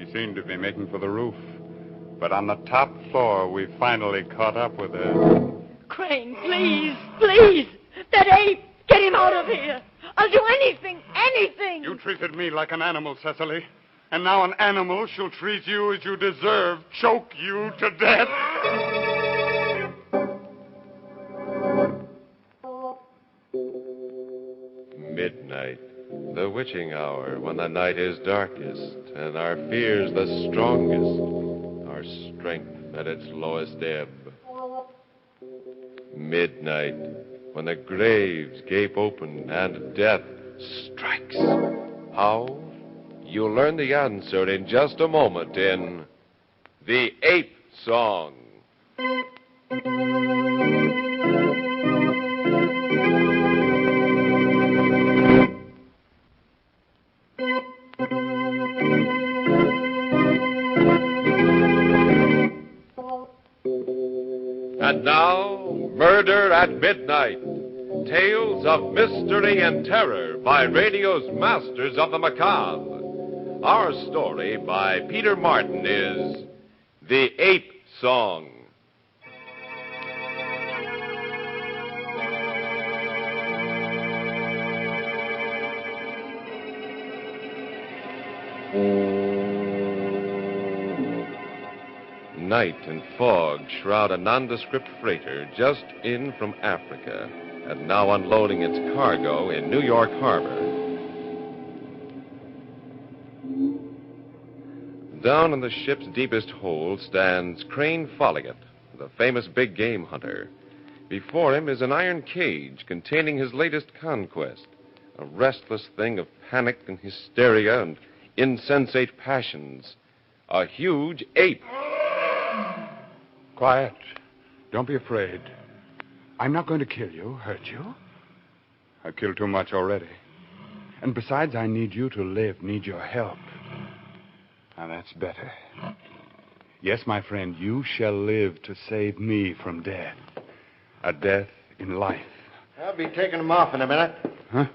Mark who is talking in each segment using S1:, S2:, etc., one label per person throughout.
S1: She seemed to be making for the roof. But on the top floor, we finally caught up with her.
S2: Crane, please, please. That ape, get him out of here. I'll do anything.
S1: You treated me like an animal, Cecily. And now an animal shall treat you as you deserve. Choke you to death.
S3: Midnight, the witching hour, when the night is darkest and our fears the strongest, our strength at its lowest ebb. Midnight, when the graves gape open and death strikes. How? You'll learn the answer in just a moment in The Ape Song. And now, Murder at Midnight. Tales of mystery and terror by radio's masters of the macabre. Our story by Peter Martin is The Ape Song. Night and fog shroud a nondescript freighter just in from Africa and now unloading its cargo in New York Harbor. Down in the ship's deepest hold stands Crane Folliot, the famous big game hunter. Before him is an iron cage containing his latest conquest, a restless thing of panic and hysteria and insensate passions, a huge ape.
S1: Quiet. Don't be afraid. I'm not going to kill you, hurt you. I've killed too much already. And besides, I need you to live, need your help. Now, that's better. Yes, my friend, you shall live to save me from death. A death in life.
S4: I'll be taking them off in a minute.
S1: Huh?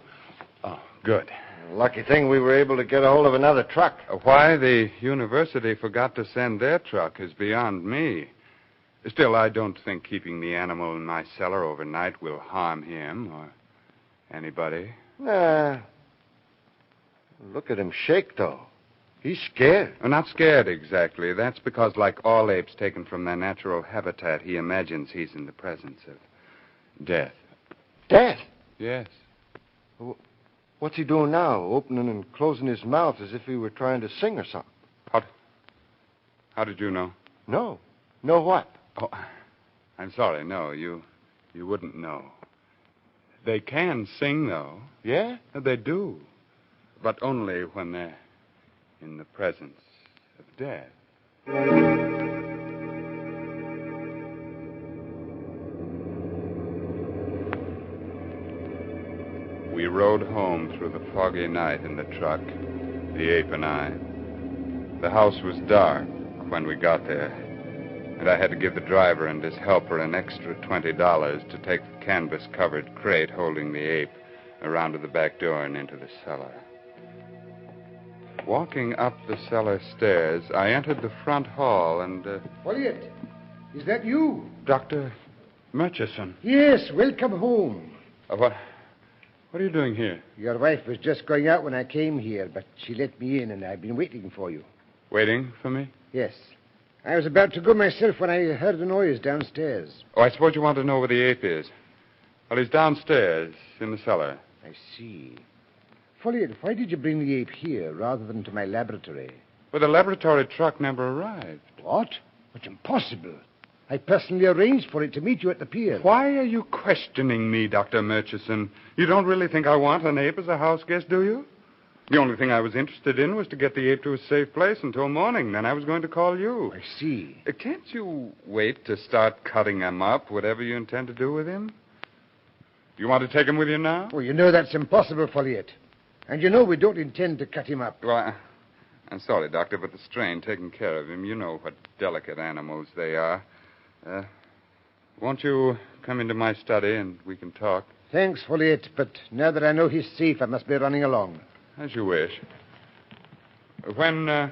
S1: Oh, good.
S4: Lucky thing we were able to get a hold of another truck.
S1: Why the university forgot to send their truck is beyond me. Still, I don't think keeping the animal in my cellar overnight will harm him or anybody.
S4: Nah. Look at him shake, though. He's scared.
S1: Well, not scared exactly. That's because, like all apes taken from their natural habitat, he imagines he's in the presence of death.
S4: Death?
S1: Yes.
S4: What's he doing now? Opening and closing his mouth as if he were trying to sing or something.
S1: How did you know?
S4: No. Know what?
S1: Oh, I'm sorry. No, you wouldn't know. They can sing, though.
S4: Yeah?
S1: They do. But only when they're in the presence of death. We rode home through the foggy night in the truck, the ape and I. The house was dark when we got there, and I had to give the driver and his helper an extra $20 to take the canvas-covered crate holding the ape around to the back door and into the cellar. Walking up the cellar stairs, I entered the front hall and...
S5: Folliot, is that you?
S1: Dr. Murchison.
S5: Yes, welcome home.
S1: What are you doing here?
S5: Your wife was just going out when I came here, but she let me in, and I've been waiting for you.
S1: Waiting for me?
S5: Yes. I was about to go myself when I heard a noise downstairs.
S1: Oh, I suppose you want to know where the ape is. Well, he's downstairs in the cellar.
S5: I see. Folliot, why did you bring the ape here rather than to my laboratory?
S1: Well, the laboratory truck never arrived.
S5: What? It's impossible. I personally arranged for it to meet you at the pier.
S1: Why are you questioning me, Dr. Murchison? You don't really think I want an ape as a house guest, do you? The only thing I was interested in was to get the ape to a safe place until morning. Then I was going to call you.
S5: I see.
S1: Can't you wait to start cutting him up, whatever you intend to do with him? You want to take him with you now?
S5: Well, you know that's impossible, Folliot. And you know we don't intend to cut him up.
S1: Well, I'm sorry, Doctor, but the strain taking care of him, you know what delicate animals they are. Won't you come into my study and we can talk?
S5: Thanks, Folliot, but now that I know he's safe, I must be running along.
S1: As you wish. When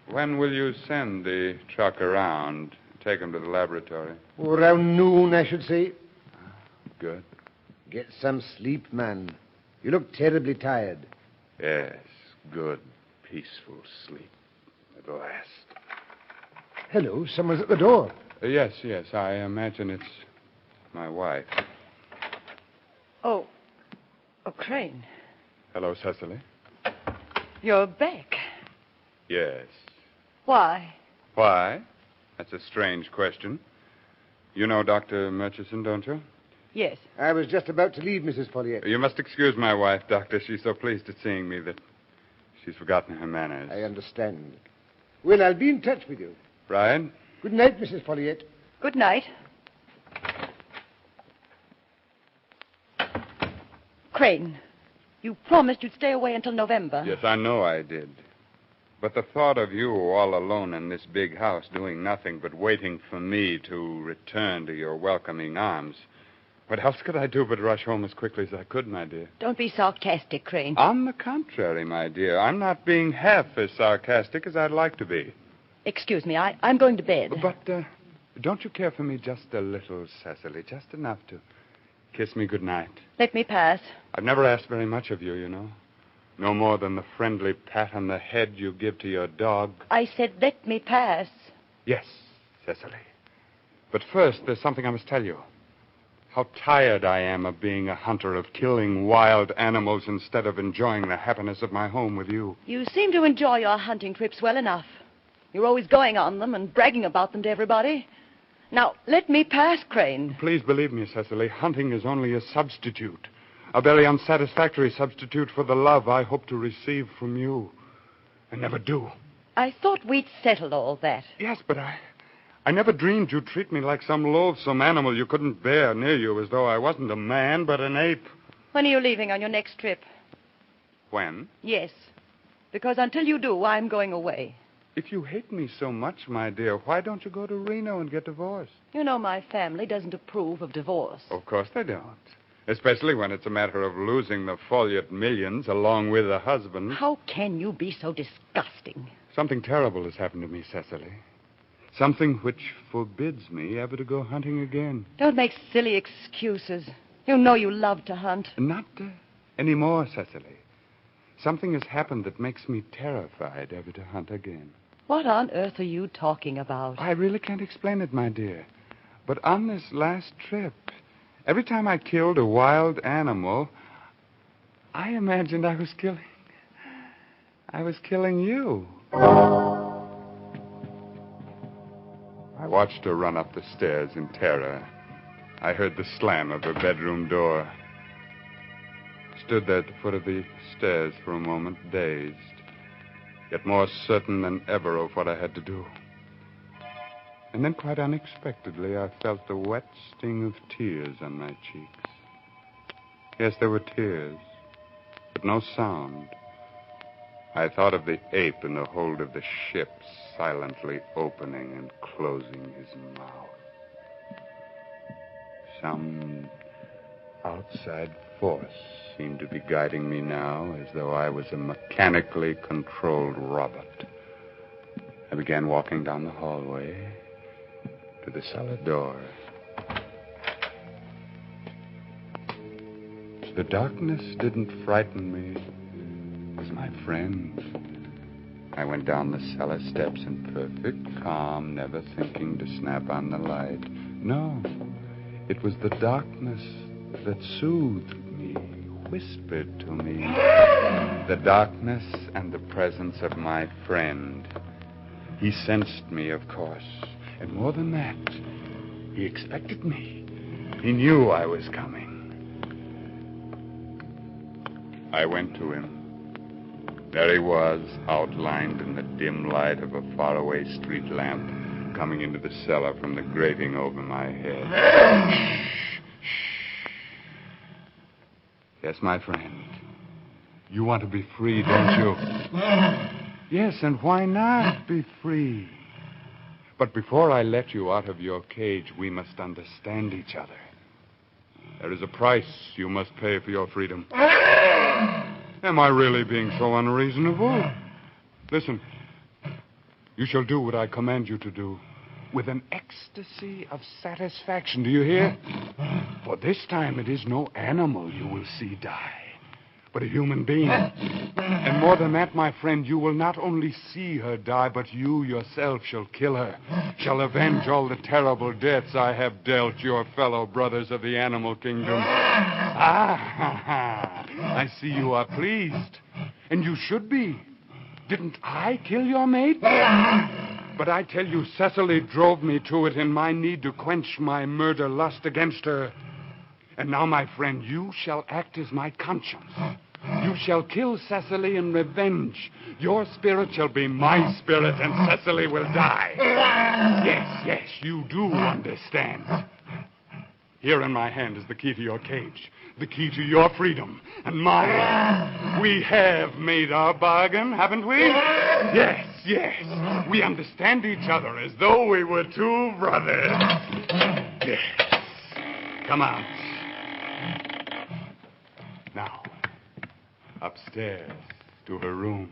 S1: When will you send the truck around? Take him to the laboratory.
S5: Around noon, I should say.
S1: Good.
S5: Get some sleep, man. You look terribly tired.
S1: Yes, good, peaceful sleep. At last.
S5: Hello, someone's at the door.
S1: Yes, I imagine it's my wife.
S2: Oh, Crane.
S1: Hello, Cecily.
S2: You're back.
S1: Yes.
S2: Why?
S1: Why? That's a strange question. You know Dr. Murchison, don't you?
S2: Yes.
S5: I was just about to leave, Mrs. Folliot.
S1: You must excuse my wife, Doctor. She's so pleased at seeing me that she's forgotten her manners.
S5: I understand. Well, I'll be in touch with you.
S1: Right?
S5: Good night, Mrs. Folliot.
S2: Good night. Crane, you promised you'd stay away until November.
S1: Yes, I know I did. But the thought of you all alone in this big house doing nothing but waiting for me to return to your welcoming arms. What else could I do but rush home as quickly as I could, my dear?
S2: Don't be sarcastic, Crane.
S1: On the contrary, my dear. I'm not being half as sarcastic as I'd like to be.
S2: Excuse me, I'm going to bed.
S1: But don't you care for me just a little, Cecily? Just enough to kiss me goodnight.
S2: Let me pass.
S1: I've never asked very much of you, you know. No more than the friendly pat on the head you give to your dog.
S2: I said let me pass.
S1: Yes, Cecily. But first, there's something I must tell you. How tired I am of being a hunter, of killing wild animals instead of enjoying the happiness of my home with you.
S2: You seem to enjoy your hunting trips well enough. You're always going on them and bragging about them to everybody. Now, let me pass, Crane.
S1: Please believe me, Cecily, hunting is only a substitute. A very unsatisfactory substitute for the love I hope to receive from you. I never do.
S2: I thought we'd settled all that.
S1: Yes, but I never dreamed you'd treat me like some loathsome animal you couldn't bear near you, as though I wasn't a man, but an ape.
S2: When are you leaving on your next trip?
S1: When?
S2: Yes, because until you do, I'm going away.
S1: If you hate me so much, my dear, why don't you go to Reno and get divorced?
S2: You know my family doesn't approve of divorce.
S1: Of course they don't. Especially when it's a matter of losing the Folliot millions along with a husband.
S2: How can you be so disgusting?
S1: Something terrible has happened to me, Cecily. Something which forbids me ever to go hunting again.
S2: Don't make silly excuses. You know you love to hunt.
S1: Not anymore, Cecily. Something has happened that makes me terrified ever to hunt again.
S2: What on earth are you talking about?
S1: I really can't explain it, my dear. But on this last trip, every time I killed a wild animal, I imagined I was killing you. I watched her run up the stairs in terror. I heard the slam of her bedroom door. Stood there at the foot of the stairs for a moment, dazed, yet more certain than ever of what I had to do. And then, quite unexpectedly, I felt the wet sting of tears on my cheeks. Yes, there were tears, but no sound. I thought of the ape in the hold of the ship, silently opening and closing his mouth. Some outside force seemed to be guiding me now, as though I was a mechanically controlled robot. I began walking down the hallway to the cellar door. The darkness didn't frighten me. It was my friend. I went down the cellar steps in perfect calm, never thinking to snap on the light. No, it was the darkness that soothed me, whispered to me. The darkness and the presence of my friend. He sensed me, of course. And more than that, he expected me. He knew I was coming. I went to him. There he was, outlined in the dim light of a faraway street lamp, coming into the cellar from the grating over my head. Yes, my friend. You want to be free, don't you? Yes, and why not be free? But before I let you out of your cage, we must understand each other. There is a price you must pay for your freedom. Am I really being so unreasonable? Listen. You shall do what I command you to do, with an ecstasy of satisfaction. Do you hear? For this time it is no animal you will see die, but a human being. And more than that, my friend, you will not only see her die, but you yourself shall kill her, shall avenge all the terrible deaths I have dealt your fellow brothers of the animal kingdom. I see you are pleased, and you should be. Didn't I kill your mate? But I tell you, Cecily drove me to it in my need to quench my murder lust against her. And now, my friend, you shall act as my conscience. You shall kill Cecily in revenge. Your spirit shall be my spirit, and Cecily will die. Yes, you do understand. Here in my hand is the key to your cage, the key to your freedom, and mine. We have made our bargain, haven't we? Yes. We understand each other as though we were two brothers. Yes. Come out. Now, upstairs to her room.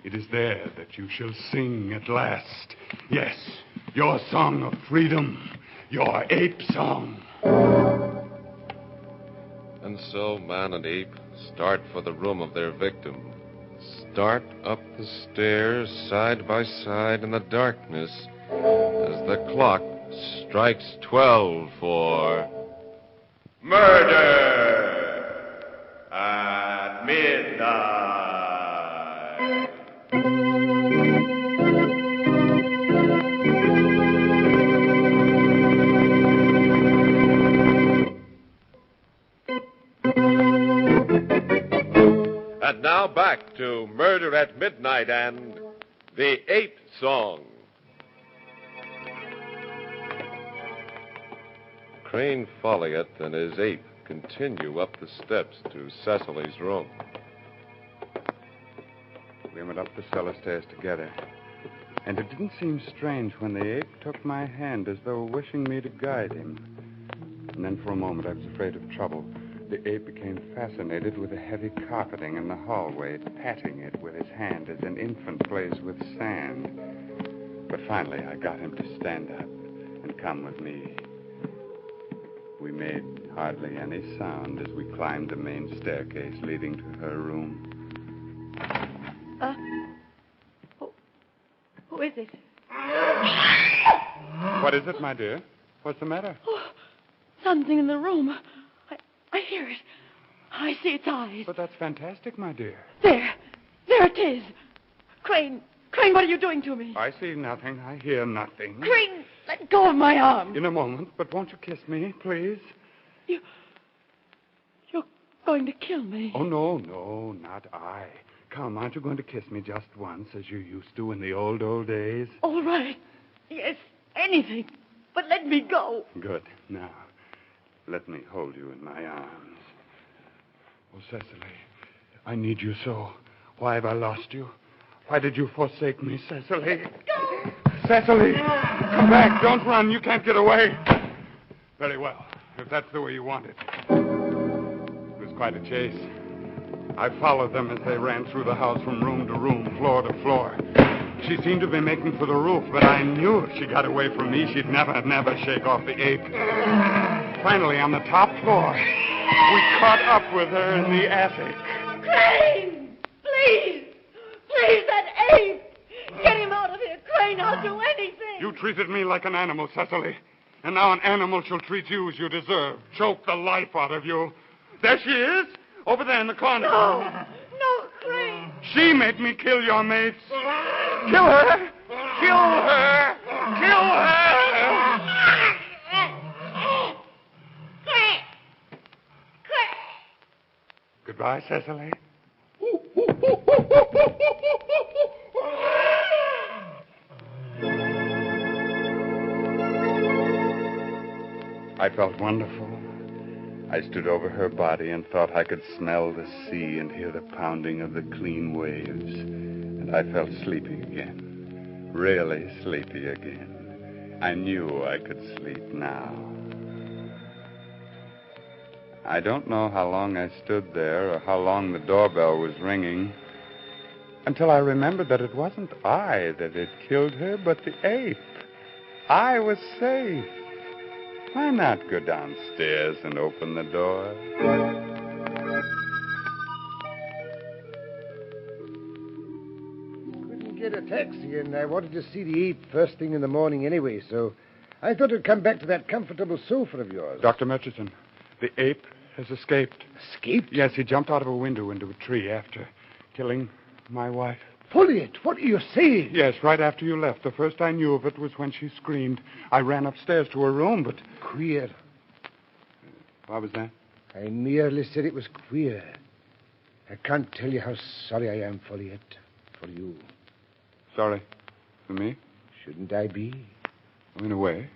S1: It is there that you shall sing at last. Yes, your song of freedom, your ape song.
S3: And so man and ape start for the room of their victim. Start up the stairs side by side in the darkness as the clock strikes 12 for murder at midnight. And now back to Murder at Midnight and the Ape Song. Crane Folliot and his ape continue up the steps to Cecily's room.
S1: We went up the cellar stairs together. And it didn't seem strange when the ape took my hand as though wishing me to guide him. And then for a moment I was afraid of trouble. The ape became fascinated with the heavy carpeting in the hallway, patting it with his hand as an infant plays with sand. But finally I got him to stand up and come with me. We made hardly any sound as we climbed the main staircase leading to her room.
S2: Who is it?
S1: What is it, my dear? What's the matter?
S2: Oh, something in the room. I hear it. I see its eyes.
S1: But that's fantastic, my dear.
S2: There it is. Crane, what are you doing to me?
S1: I see nothing. I hear nothing.
S2: Crane, let go of my arm.
S1: In a moment, but won't you kiss me, please?
S2: You're going to kill me.
S1: Oh, no, not I. Come, aren't you going to kiss me just once, as you used to in the old days?
S2: All right. Yes, anything. But let me go.
S1: Good. Now, let me hold you in my arms. Oh, Cecily, I need you so. Why have I lost you? Why did you forsake me, Cecily?
S2: Go!
S1: Cecily, come back. Don't run. You can't get away. Very well, if that's the way you want it. It was quite a chase. I followed them as they ran through the house from room to room, floor to floor. She seemed to be making for the roof, but I knew if she got away from me, she'd never shake off the ape. Finally, on the top floor, we caught up with her in the attic.
S2: Crane! Please, that ape! Get him out of here, Crane. I'll do anything.
S1: You treated me like an animal, Cecily. And now an animal shall treat you as you deserve. Choke the life out of you. There she is, over there in the corner.
S2: No, Crane.
S1: She made me kill your mates. Kill her! Kill her! Kill her! Goodbye, Cecily. I felt wonderful. I stood over her body and thought I could smell the sea and hear the pounding of the clean waves. And I felt sleepy again. Really sleepy again. I knew I could sleep now. I don't know how long I stood there or how long the doorbell was ringing. Until I remembered that it wasn't I that had killed her, but the ape. I was safe. Why not go downstairs and open the door?
S5: Couldn't get a taxi, and I wanted to see the ape first thing in the morning anyway, so I thought I'd come back to that comfortable sofa of yours.
S1: Dr. Murchison, the ape has escaped.
S5: Escaped?
S1: Yes, he jumped out of a window into a tree after killing my wife.
S5: Folliot, what are you saying?
S1: Yes, right after you left. The first I knew of it was when she screamed. I ran upstairs to her room, but...
S5: Queer.
S1: What was that?
S5: I merely said it was queer. I can't tell you how sorry I am, Folliot, for you.
S1: Sorry. For me?
S5: Shouldn't I be?
S1: In a way.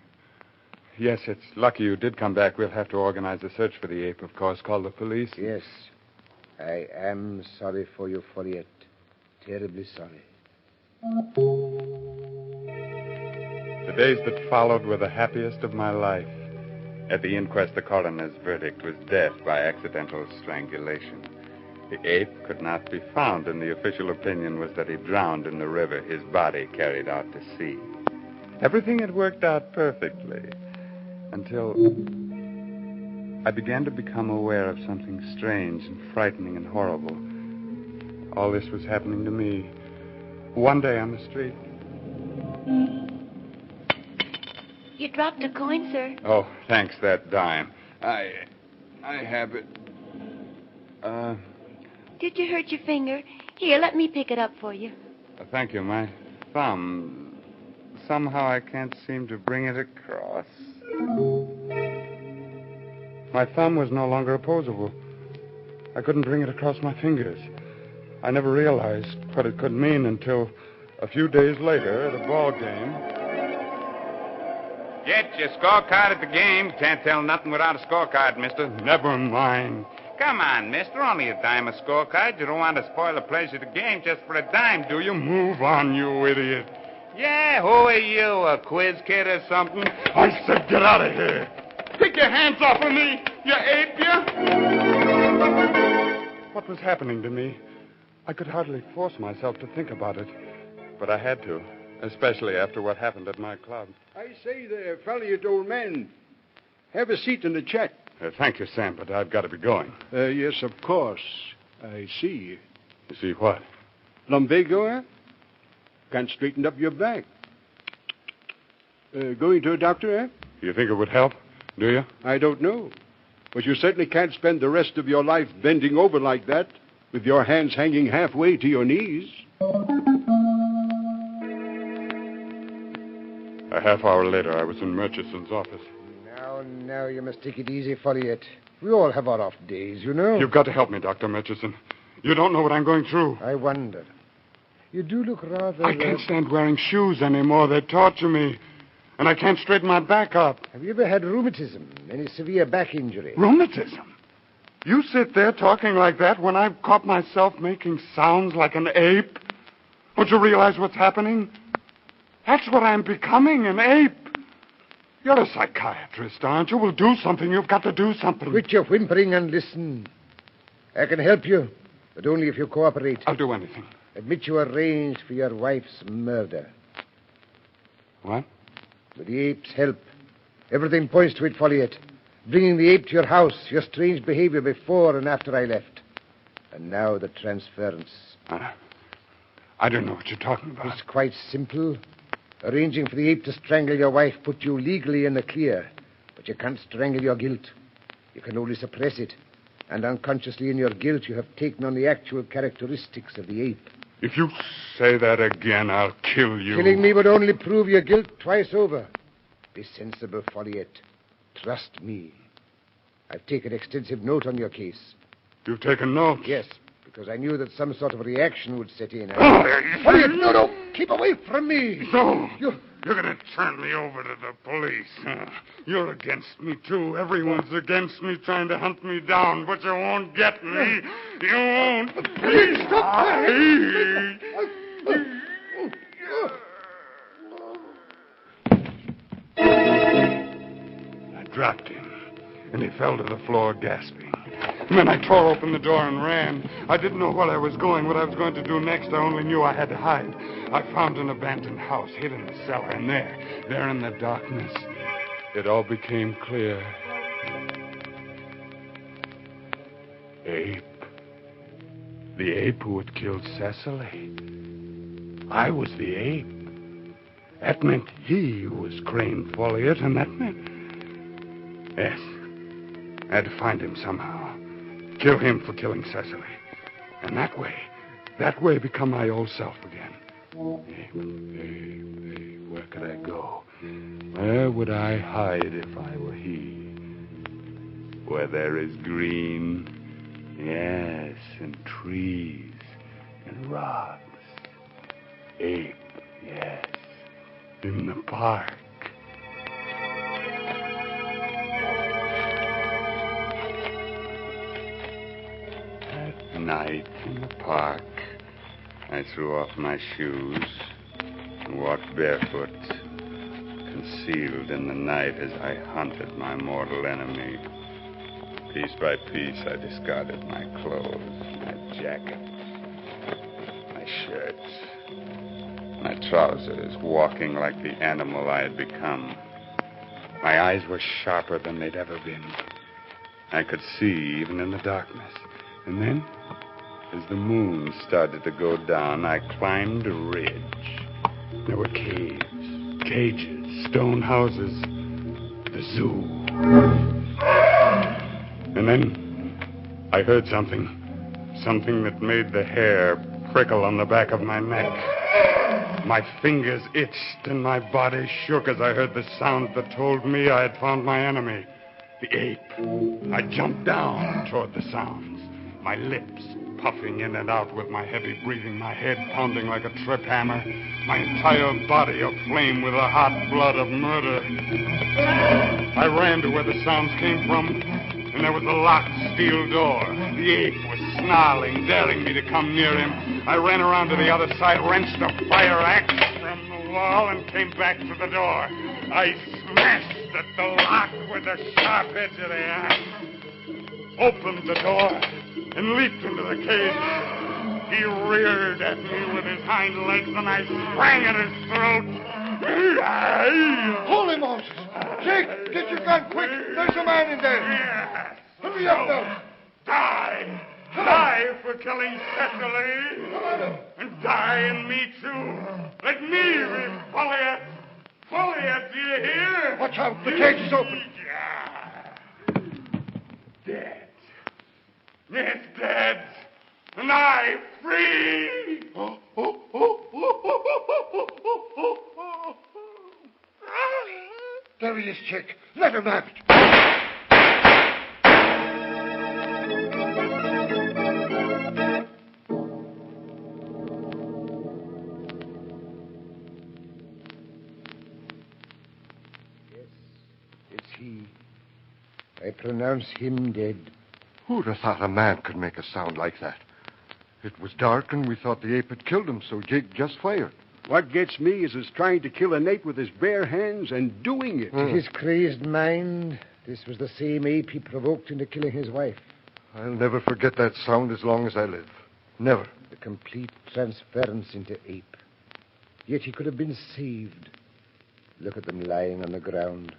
S1: Yes, it's lucky you did come back. We'll have to organize a search for the ape, of course. Call the police.
S5: Yes. I am sorry for you, Folliot. Terribly sorry.
S1: The days that followed were the happiest of my life. At the inquest, the coroner's verdict was death by accidental strangulation. The ape could not be found, and the official opinion was that he drowned in the river, his body carried out to sea. Everything had worked out perfectly until I began to become aware of something strange and frightening and horrible. All this was happening to me one day on the street.
S6: You dropped a coin, sir.
S1: Oh, thanks, that dime. I have it.
S6: Did you hurt your finger? Here, let me pick it up for you.
S1: Thank you. My thumb. Somehow I can't seem to bring it across. My thumb was no longer opposable. I couldn't bring it across my fingers. I never realized what it could mean until a few days later at a ball game.
S7: Get your scorecard at the game. Can't tell nothing without a scorecard, mister.
S1: Never mind.
S7: Come on, mister. Only a dime a scorecard. You don't want to spoil the pleasure of the game just for a dime, do you?
S1: Move on, you idiot.
S7: Yeah, who are you, a quiz kid or something?
S1: I said get out of here. Take your hands off of me, you ape, you. What was happening to me? I could hardly force myself to think about it, but I had to, especially after what happened at my club.
S8: I say there, Folliot, old man. Have a seat in the chat.
S1: Thank you, Sam, but I've got to be going.
S8: Yes, of course. I see.
S1: You see what?
S8: Lumbago, eh? Can't straighten up your back. Going to a doctor, eh?
S1: You think it would help, do you?
S8: I don't know. But you certainly can't spend the rest of your life bending over like that, with your hands hanging halfway to your knees.
S1: A half hour later, I was in Murchison's office.
S5: Now, you must take it easy, Folliot. We all have our off days, you know.
S1: You've got to help me, Dr. Murchison. You don't know what I'm going through.
S5: I wonder. You do look rather...
S1: I can't stand wearing shoes anymore. They torture me. And I can't straighten my back up.
S5: Have you ever had rheumatism? Any severe back injury?
S1: Rheumatism? You sit there talking like that when I've caught myself making sounds like an ape? Don't you realize what's happening? That's what I'm becoming, an ape. You're a psychiatrist, aren't you? Well, do something. You've got to do something.
S5: Quit your whimpering and listen. I can help you, but only if you cooperate.
S1: I'll do anything.
S5: Admit you arranged for your wife's murder.
S1: What?
S5: With the ape's help. Everything points to it, Folliot. Bringing the ape to your house, your strange behavior before and after I left. And now the transference.
S1: I don't know what you're talking about.
S5: It's quite simple. Arranging for the ape to strangle your wife put you legally in the clear. But you can't strangle your guilt. You can only suppress it. And unconsciously in your guilt, you have taken on the actual characteristics of the ape.
S1: If you say that again, I'll kill you.
S5: Killing me would only prove your guilt twice over. Be sensible, Folliot. Trust me. I've taken extensive note on your case.
S1: You've taken notes?
S5: Yes, because I knew that some sort of reaction would set in. Folliot, no! Keep away from me!
S1: No! You're going to turn me over to the police. You're against me, too. Everyone's against me, trying to hunt me down, but you won't get me. You won't. Please stop! I dropped him, and he fell to the floor gasping. And then I tore open the door and ran. I didn't know where I was going, what I was going to do next. I only knew I had to hide. I found an abandoned house, hid in the cellar, and there in the darkness, it all became clear. Ape. The ape who had killed Cecily. I was the ape. That meant he was Crane Folliot, and that meant... Yes. I had to find him somehow. Kill him for killing Cecily. And that way become my old self again. Ape, where could I go? Where would I hide if I were he? Where there is green, yes, and trees and rocks. Ape, yes, in the park. At night in the park, I threw off my shoes and walked barefoot, concealed in the night as I hunted my mortal enemy. Piece by piece, I discarded my clothes, my jacket, my shirts, my trousers, walking like the animal I had become. My eyes were sharper than they'd ever been. I could see even in the darkness. And then, as the moon started to go down, I climbed a ridge. There were caves, cages, stone houses, the zoo. And then I heard something that made the hair prickle on the back of my neck. My fingers itched and my body shook as I heard the sound that told me I had found my enemy, the ape. I jumped down toward the sounds, my lips puffing in and out with my heavy breathing, my head pounding like a trip hammer, my entire body aflame with the hot blood of murder. I ran to where the sounds came from, and there was a locked steel door. The ape was snarling, daring me to come near him. I ran around to the other side, wrenched a fire axe from the wall, and came back to the door. I smashed at the lock with the sharp edge of the axe, opened the door, and leaped into the cage. He reared at me with his hind legs, and I sprang at his throat.
S4: Holy Moses! Jake, get your gun quick! There's a man in there!
S1: Yes.
S4: Hurry up now!
S1: Die! Die for killing Cecily! And die in me, too! Let me be Folliot! Folliot, do you hear?
S4: Watch out, the cage is open!
S1: Dead. Yes, dead. And I free!
S4: There he is, Jake. Let him have it.
S5: It's he. I pronounce him dead.
S4: Who'd have thought a man could make a sound like that? It was dark, and we thought the ape had killed him, so Jake just fired.
S8: What gets me is his trying to kill an ape with his bare hands and doing it.
S5: To his crazed mind, this was the same ape he provoked into killing his wife.
S4: I'll never forget that sound as long as I live. Never.
S5: The complete transference into ape. Yet he could have been saved. Look at them lying on the ground.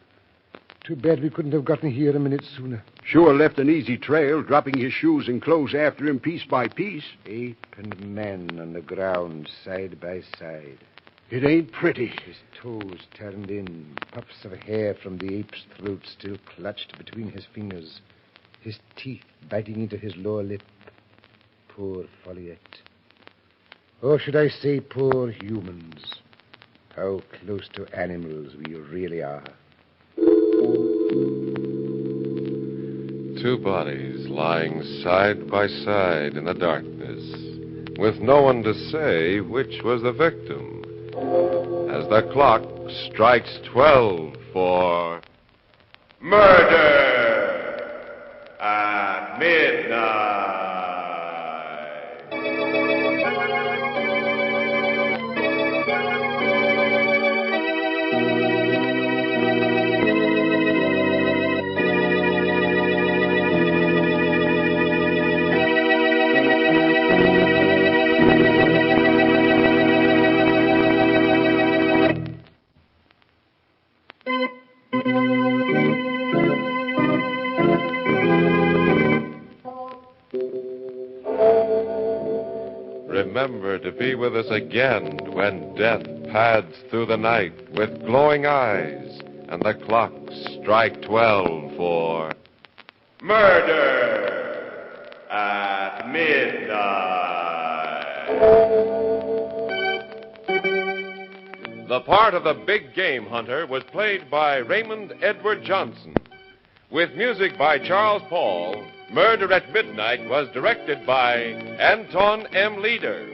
S5: Too bad we couldn't have gotten here a minute sooner.
S8: Sure left an easy trail, dropping his shoes and clothes after him piece by piece.
S5: Ape and man on the ground, side by side.
S8: It ain't pretty.
S5: His toes turned in, puffs of hair from the ape's throat still clutched between his fingers, his teeth biting into his lower lip. Poor Folliot. Or should I say poor humans? How close to animals we really are.
S3: Two bodies lying side by side in the darkness, with no one to say which was the victim. As the clock strikes 12 for murder at midnight. be with us again when death pads through the night with glowing eyes and the clocks strike 12 for
S9: Murder at Midnight.
S3: The part of the big game hunter was played by Raymond Edward Johnson. With music by Charles Paul, Murder at Midnight was directed by Anton M. Leader.